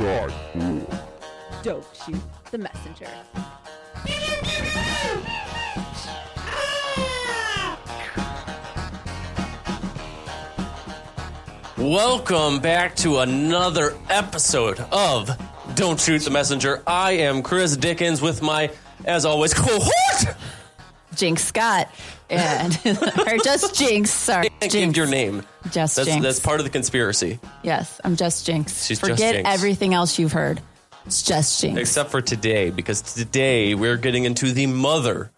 Don't shoot the messenger. Welcome back to another episode of Don't Shoot the Messenger. I am Chris Dickens with my, as always, cohort, Jinx Scott. And or just Jinx. Sorry, Jinx. Jinx. Your name. Just Jinx. That's part of the conspiracy. Yes, I'm just Jinx. She's Forget just Jinx. everything else you've heard. It's just Jinx. Except for today, because today we're getting into the mother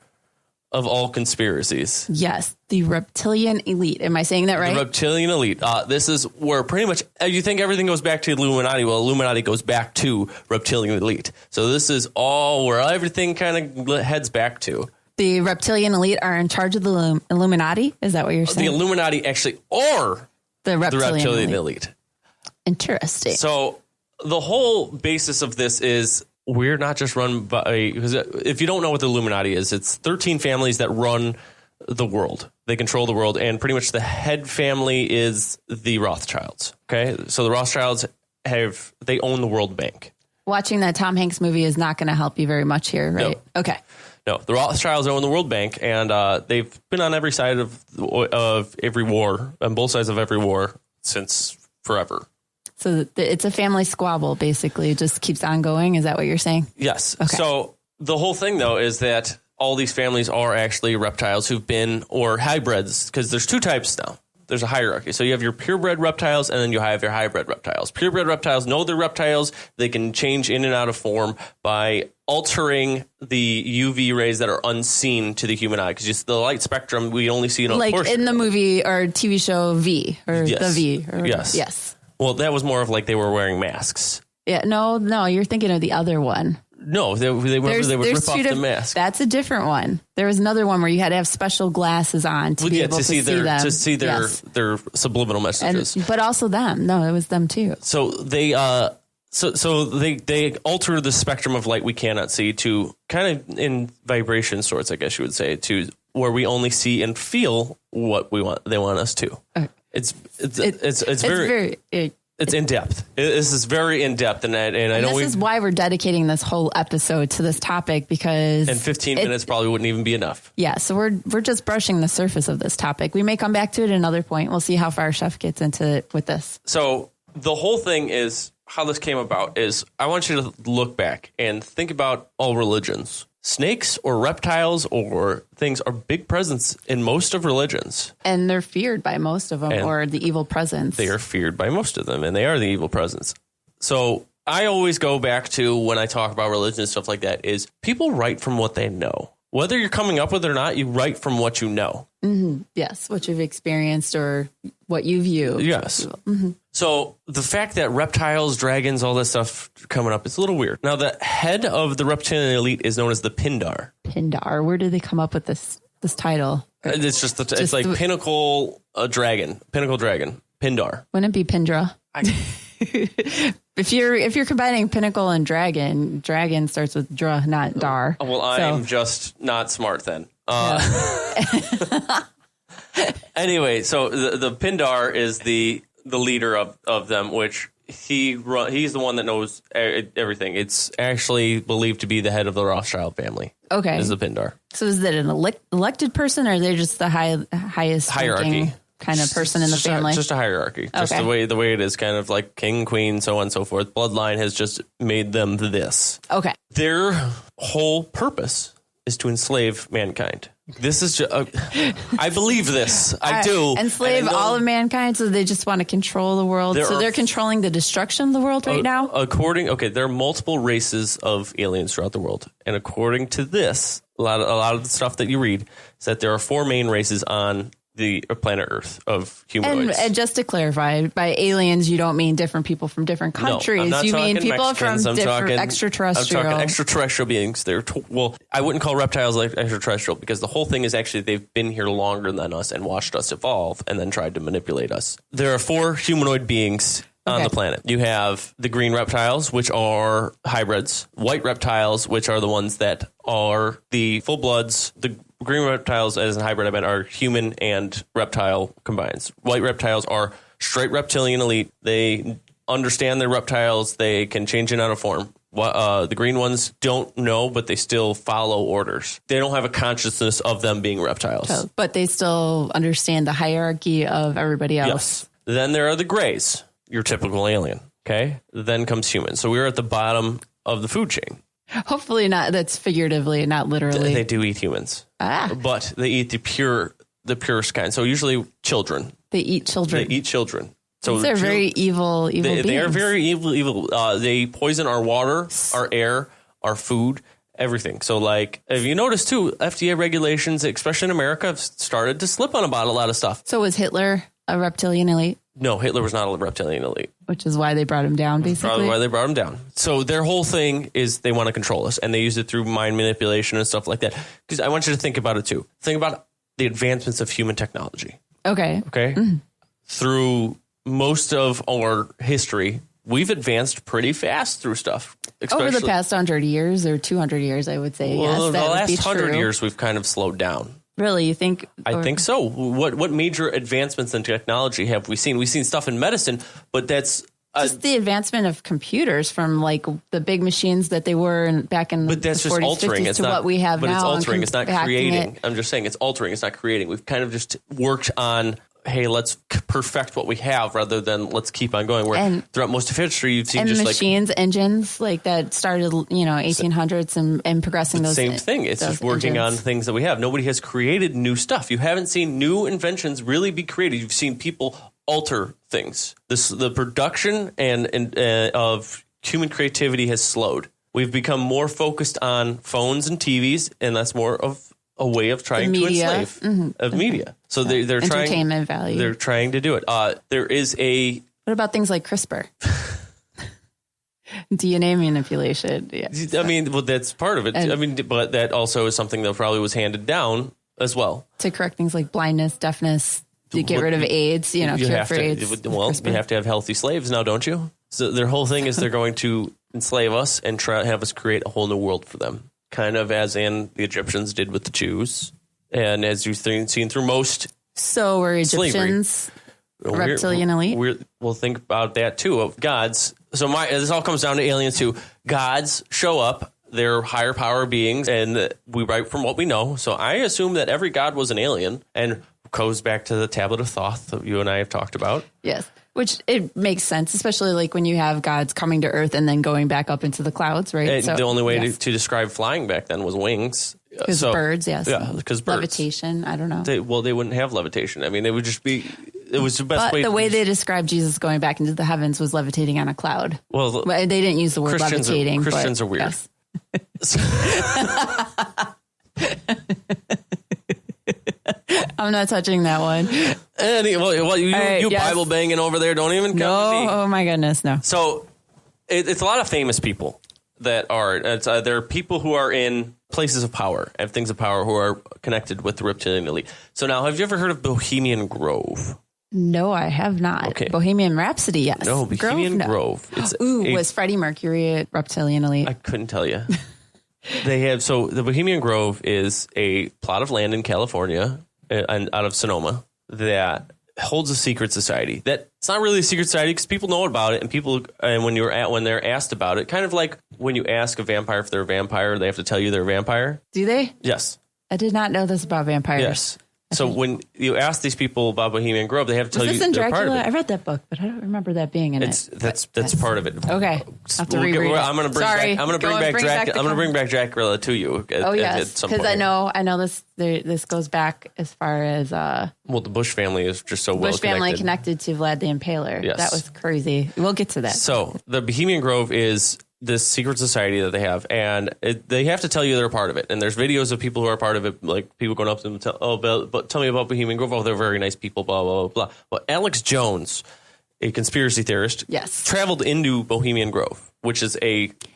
of all conspiracies. Yes, the Reptilian Elite. Am I saying that right? The Reptilian Elite. This is where pretty much you think everything goes back to Illuminati. Well, Illuminati goes back to Reptilian Elite. So this is all where everything kind of heads back to. The Reptilian Elite are in charge of the Illuminati? Is that what you're saying? The Illuminati actually are the Reptilian Elite. Interesting. So the whole basis of this is we're not just run by, because if you don't know what the Illuminati is, it's 13 families that run the world. They control the world, and pretty much the head family is the Rothschilds. Okay, so the Rothschilds they own the World Bank. Watching that Tom Hanks movie is not going to help you very much here, right? No. Okay. No, the Rothschilds own the World Bank, and they've been on every side of every war, on both sides of every war since forever. So it's a family squabble, basically. It just keeps on going. Is that what you're saying? Yes. Okay. So the whole thing, though, is that all these families are actually reptiles who've been, or hybrids, because there's two types now. There's a hierarchy. So you have your purebred reptiles, and then you have your hybrid reptiles. Purebred reptiles know they're reptiles. They can change in and out of form by altering the UV rays that are unseen to the human eye. Because just the light spectrum, we only see it on like portion. In the movie or TV show V, or Yes. the V. Or, Yes. Yes. Well, that was more of like they were wearing masks. Yeah. No, you're thinking of the other one. No, they would rip off the mask. That's a different one. There was another one where you had to have special glasses on to be able to see them. To see their subliminal messages. But also them. No, it was them too. So they they alter the spectrum of light we cannot see to kind of in vibration sorts, I guess you would say, to where we only see and feel what we want. They want us to. Okay. It's very it's in depth. This is very in depth, and I know this is why we're dedicating this whole episode to this topic, because and 15 minutes probably wouldn't even be enough. Yeah, so we're just brushing the surface of this topic. We may come back to it at another point. We'll see how far Chef gets into it with this. So the whole thing is how this came about is I want you to look back and think about all religions. Snakes or reptiles or things are big presence in most of religions. And they're feared by most of them, or the evil presence. They are feared by most of them, and they are the evil presence. So I always go back to when I talk about religion and stuff like that is people write from what they know. Whether you're coming up with it or not, you write from what you know. Mm-hmm. Yes, what you've experienced or what you view. Yes. Mm-hmm. So the fact that reptiles, dragons, all this stuff coming up, it's a little weird. Now, the head of the Reptilian Elite is known as the Pindar. Pindar. Where did they come up with this title? It's just it's like Pinnacle Dragon. Pinnacle Dragon. Pindar. Wouldn't it be Pindra? If you're combining pinnacle and dragon starts with dra, not dar. Well, I'm just not smart then. Anyway, so the Pindar is the leader of them, which he's the one that knows everything. It's actually believed to be the head of the Rothschild family. Okay, is the Pindar. So is that an elected person, or are they just the highest hierarchy kind of person in the family? Just a hierarchy. Okay. Just the way it is, kind of like king, queen, so on and so forth. Bloodline has just made them this. Okay. Their whole purpose is to enslave mankind. This is just, I believe this. I do. Enslave all of mankind, so they just want to control the world. They're controlling the destruction of the world right now? There are multiple races of aliens throughout the world. And according to this, a lot of the stuff that you read is that there are 4 main races on the planet Earth of humanoids. And just to clarify, by aliens, you don't mean different people from different countries. No, I'm not you talking mean people Mexicans, from different extraterrestrial. I'm talking extraterrestrial beings. I wouldn't call reptiles like extraterrestrial, because the whole thing is actually they've been here longer than us and watched us evolve and then tried to manipulate us. There are 4 humanoid beings on the planet. You have the green reptiles, which are hybrids. White reptiles, which are the ones that are the full bloods. The green reptiles, as a hybrid, I meant, are human and reptile combined. White reptiles are straight reptilian elite. They understand they're reptiles. They can change in out of form. The green ones don't know, but they still follow orders. They don't have a consciousness of them being reptiles. But they still understand the hierarchy of everybody else. Yes. Then there are the grays, your typical alien. Okay. Then comes humans. So we're at the bottom of the food chain. Hopefully not. That's figuratively, not literally. They do eat humans. But they eat the purest kind. So usually children. They eat children. So they're very evil beings. They are very evil. They poison our water, our air, our food, everything. So, like, if you notice, too, FDA regulations, especially in America, have started to slip on about a lot of stuff. So was Hitler a reptilian elite? No, Hitler was not a reptilian elite. Which is why they brought him down, basically? Probably why they brought him down. So their whole thing is they want to control us, and they use it through mind manipulation and stuff like that. Because I want you to think about it, too. Think about the advancements of human technology. Okay. Mm-hmm. Through most of our history, we've advanced pretty fast through stuff. Over the past 100 years or 200 years, I would say. Well, yes, the last 100 years, we've kind of slowed down. Really? You think? I think so. What major advancements in technology have we seen? We've seen stuff in medicine, but that's... just the advancement of computers from like the big machines that they were back in the 40s, 50s to what we have now. But it's altering. It's not creating. I'm just saying it's altering. It's not creating. We've kind of just worked on... hey, let's perfect what we have rather than let's keep on going. Where throughout most of history, you've seen just machines, engines like that started, 1800s and progressing those. Same thing. It's just working on things that we have. Nobody has created new stuff. You haven't seen new inventions really be created. You've seen people alter things. The production and of human creativity has slowed. We've become more focused on phones and TVs, and that's more of a way of trying to enslave of media. So they're trying entertainment value. They're trying to do it. There is a. What about things like CRISPR? DNA manipulation. Yes. I mean, well, that's part of it. But that also is something that probably was handed down as well to correct things like blindness, deafness, to get rid of AIDS. You cure for AIDS. Well, you have to have healthy slaves now, don't you? So their whole thing is they're going to enslave us and try to have us create a whole new world for them. Kind of as in the Egyptians did with the Jews, and as you've seen through most. So were Egyptians reptilian elite? We'll think about that too. Of gods. So this all comes down to aliens too. Gods show up; they're higher power beings, and we write from what we know. So I assume that every god was an alien, and goes back to the Tablet of Thoth that you and I have talked about. Yes. Which it makes sense, especially like when you have gods coming to Earth and then going back up into the clouds, right? So, the only way to describe flying back then was wings. Because birds, yes. Yeah, because birds. Levitation, I don't know. They wouldn't have levitation. I mean, they would just be... It was the best way. But the way they described Jesus going back into the heavens was levitating on a cloud. Well, they didn't use the word levitating. Christians are weird. Yes. I'm not touching that one. You Bible banging over there. Don't even come to me. Oh my goodness, no. So it's a lot of famous people that are. There are people who are in places of power, have things of power, who are connected with the Reptilian Elite. So now, have you ever heard of Bohemian Grove? No, I have not. Okay. Bohemian Rhapsody, yes. No, Bohemian Grove. Was Freddie Mercury a Reptilian Elite? I couldn't tell you. The Bohemian Grove is a plot of land in California and out of Sonoma that holds a secret society. That it's not really a secret society because people know about it, and when they're asked about it, kind of like when you ask a vampire if they're a vampire, they have to tell you they're a vampire. Do they? Yes. I did not know this about vampires. Yes. So when you ask these people about Bohemian Grove, they have to tell you they're part of it. I read that book, but I don't remember that being in it. That's part of it. Okay, I'll have to reread it. I'm going to bring back Dracula to you. Yes, because I know this goes back as far as the Bush family is just so well connected. Bush family connected to Vlad the Impaler. Yes. That was crazy. We'll get to that. So the Bohemian Grove is this secret society that they have, and they have to tell you they're a part of it. And there's videos of people who are part of it, like people going up to them and but tell me about Bohemian Grove. Oh, they're very nice people, blah, blah, blah, blah. Well, Alex Jones, a conspiracy theorist, traveled into Bohemian Grove, which is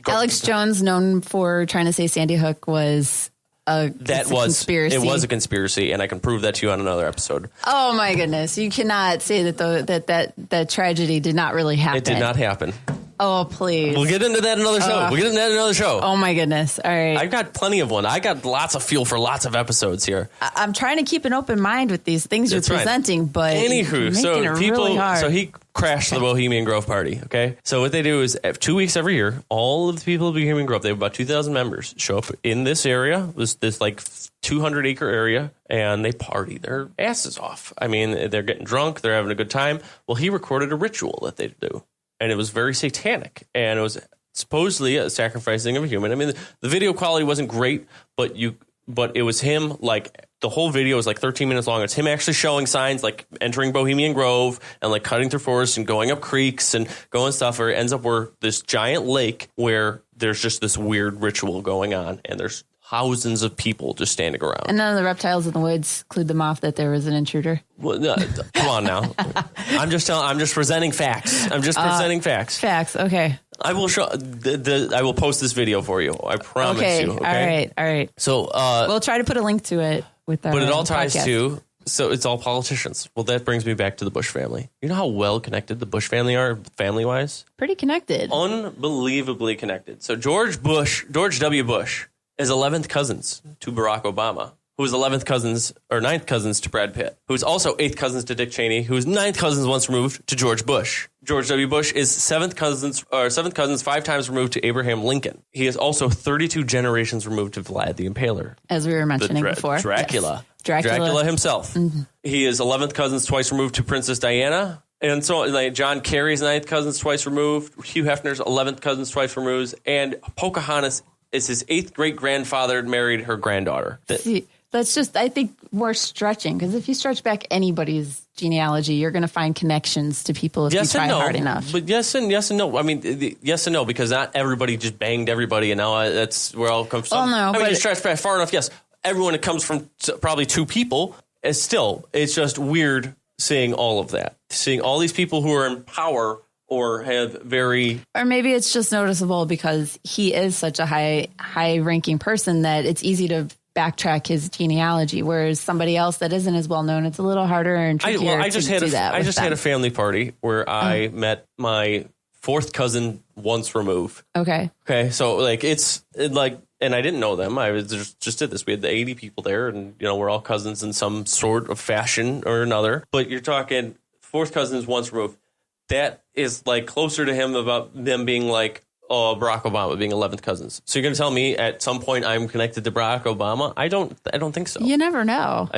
Alex Jones, known for trying to say Sandy Hook was a conspiracy. It was a conspiracy, and I can prove that to you on another episode. Oh, my goodness. You cannot say that tragedy did not really happen. It did not happen. Oh, please. We'll get into that another show. Oh, my goodness. All right. I've got plenty of one. I got lots of fuel for lots of episodes here. I'm trying to keep an open mind with these things you're presenting, but anywho, so he crashed the Bohemian Grove party. Okay, so what they do is 2 weeks every year, all of the people of Bohemian Grove, they have about 2,000 members, show up in this area, this like 200-acre area, and they party their asses off. I mean, they're getting drunk, they're having a good time. Well, he recorded a ritual that they do, and it was very satanic, and it was supposedly a sacrificing of a human. I mean, the video quality wasn't great, but it was him, like, the whole video is like 13 minutes long. It's him actually showing signs, like entering Bohemian Grove and like cutting through forests and going up creeks and going stuff, where it ends up where this giant lake where there's just this weird ritual going on, and there's thousands of people just standing around. And none of the reptiles in the woods clued them off that there was an intruder. Well, no, come on now. I'm just presenting facts. Facts. Okay. I will show. I will post this video for you. I promise you. Okay. All right. So we'll try to put a link to it with our. But it all ties podcast. to. So it's all politicians. Well, that brings me back to the Bush family. You know how well connected the Bush family are, family-wise? Pretty connected. Unbelievably connected. So George W. Bush is 11th cousins to Barack Obama, who is 11th cousins or 9th cousins to Brad Pitt, who is also 8th cousins to Dick Cheney, who is 9th cousins once removed to George Bush. George W. Bush is 7th cousins 5 times removed to Abraham Lincoln. He is also 32 generations removed to Vlad the Impaler. As we were mentioning before. Dracula. Yes. Dracula himself. Mm-hmm. He is 11th cousins twice removed to Princess Diana. And so, like, John Kerry's 9th cousins twice removed. Hugh Hefner's 11th cousins twice removed. And Pocahontas is his 8th great-grandfather married her granddaughter. See, that's just, I think, more stretching. Because if you stretch back anybody's genealogy, you're going to find connections to people if you try hard enough. But yes and no. I mean, yes and no, because not everybody just banged everybody, and now that's where all comes from. Oh, no. I mean, you stretch back far enough, yes. Everyone that comes from probably 2 people, it's just weird seeing all of that. Seeing all these people who are in power or have very... Or maybe it's just noticeable because he is such a high-ranking person that it's easy to backtrack his genealogy, whereas somebody else that isn't as well known, it's a little harder and trickier to do that. I just had a family party where I met my 4th cousin once removed. Okay, so like and I didn't know them. I just did this. We had the 80 people there, and we're all cousins in some sort of fashion or another. But you're talking 4th cousins once removed. That is like closer to him about them being like Barack Obama being 11th cousins. So you're going to tell me at some point I'm connected to Barack Obama? I don't think so. You never know.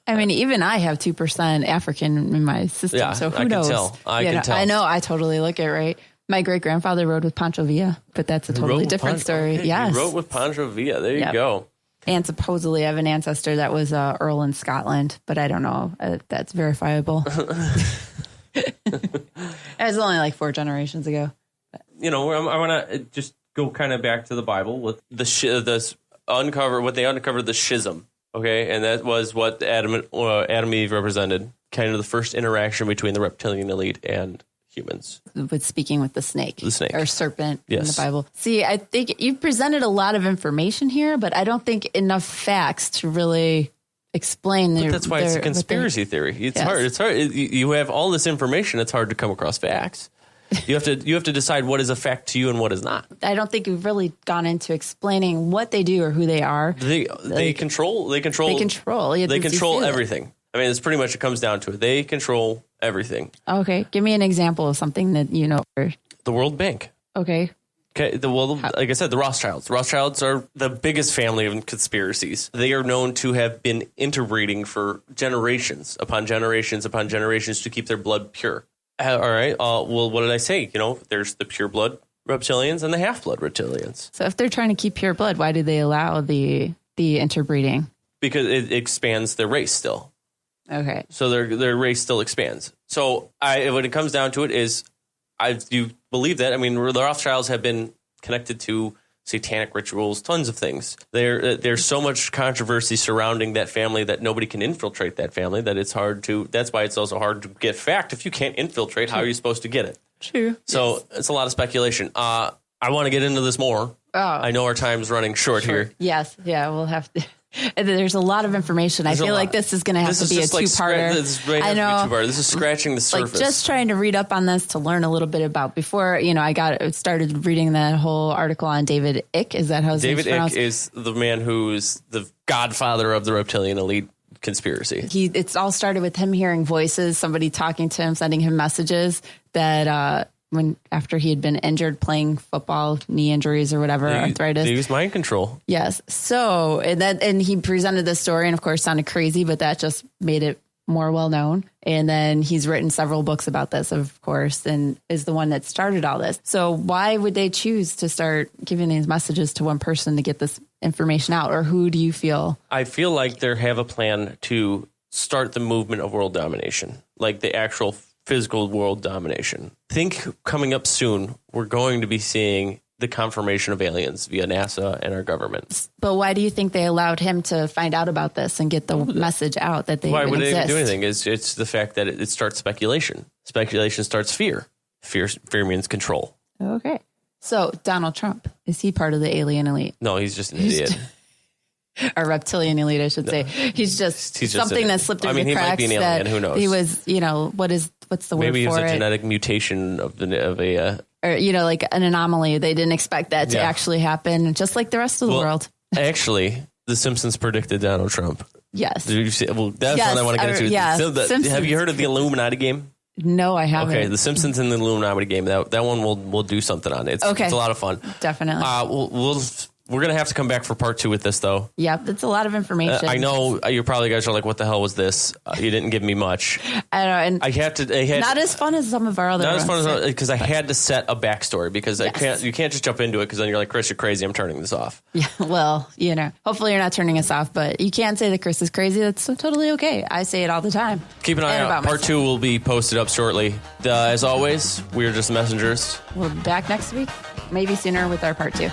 I mean, even I have 2% African in my system. Yeah, so who knows? I can tell. I know. I totally look it right. My great grandfather rode with Pancho Villa, but that's a totally different story. Okay, yes, he rode with Pancho Villa. There you go. And supposedly I have an ancestor that was Earl in Scotland, but I don't know. That's verifiable. It was only like 4 generations ago. I want to just go kind of back to the Bible with what they uncovered the schism. Okay, and that was what Adam and Eve represented, kind of the first interaction between the reptilian elite and humans. With speaking with the snake. Or serpent in the Bible. See, I think you've presented a lot of information here, but I don't think enough facts to really explain But that's why it's a conspiracy theory. It's hard. It's hard. You have all this information. It's hard to come across facts. You have to decide what is a fact to you and what is not. I don't think we've really gone into explaining what they do or who they are. They control everything. I mean, it's pretty much, it comes down to it. They control everything. Okay. Give me an example of something that you know. The World Bank. Okay. Okay. Like I said, the Rothschilds. The Rothschilds are the biggest family of conspiracies. They are known to have been interbreeding for generations upon generations upon generations to keep their blood pure. All right. Well, what did I say? There's the pure blood reptilians and the half blood reptilians. So if they're trying to keep pure blood, why do they allow the interbreeding? Because it expands their race still. Okay. So their race still expands. So when it comes down to it, you believe that? I mean, the Rothschilds have been connected to satanic rituals, tons of things. There's so much controversy surrounding that family that nobody can infiltrate that family, that it's hard to. That's why it's also hard to get fact. If you can't infiltrate, how are you supposed to get it? True. So It's a lot of speculation. I want to get into this more. Oh. I know our time's running short here. Yes. Yeah, we'll have to. There's a lot of information. I feel like this is going to have to be a two-parter. I know. This is scratching the surface. Like just trying to read up on this to learn a little bit about before, I started reading that whole article on David Icke. Is that how his name's pronounced? David Icke is the man who's the godfather of the Reptilian Elite conspiracy. It's all started with him hearing voices, somebody talking to him, sending him messages that, after he had been injured playing football, knee injuries or whatever, arthritis. He used mind control. Yes. So, and he presented this story and of course sounded crazy, but that just made it more well known. And then he's written several books about this, of course, and is the one that started all this. So why would they choose to start giving these messages to one person to get this information out? Or who do you feel? I feel like they have a plan to start the movement of world domination, like the actual physical world domination. Think coming up soon, we're going to be seeing the confirmation of aliens via NASA and our government. But why do you think they allowed him to find out about this and get the message out that they Why even would exist? they even do anything? It's the fact that it starts speculation. Speculation starts fear. Fear means control. Okay. So Donald Trump, is he part of the alien elite? No, he's just an idiot. Or reptilian elite, I should say. He's just something that slipped through the cracks. He might be an alien. Who knows? He was, what's the word for it? Maybe he was a genetic mutation of a or like an anomaly. They didn't expect that to actually happen, just like the rest of the world. Actually, The Simpsons predicted Donald Trump. Yes. Did you see? Well, that's what I want to get into. Yeah, have you heard of the Illuminati game? No, I haven't. Okay, The Simpsons and the Illuminati game. That one we'll do something on. It's a lot of fun. Definitely. We're going to have to come back for part 2 with this, though. Yep, it's a lot of information. I know you probably guys are like, what the hell was this? You didn't give me much. I know. And I had not as fun as some of our other ones. Not as fun as because I had to set a backstory because you can't just jump into it because then you're like, Chris, you're crazy. I'm turning this off. Yeah, well, hopefully you're not turning us off, but you can't say that Chris is crazy. That's totally okay. I say it all the time. Keep an eye out. Part 2 will be posted up shortly. As always, we're just messengers. We'll be back next week, maybe sooner with our part 2.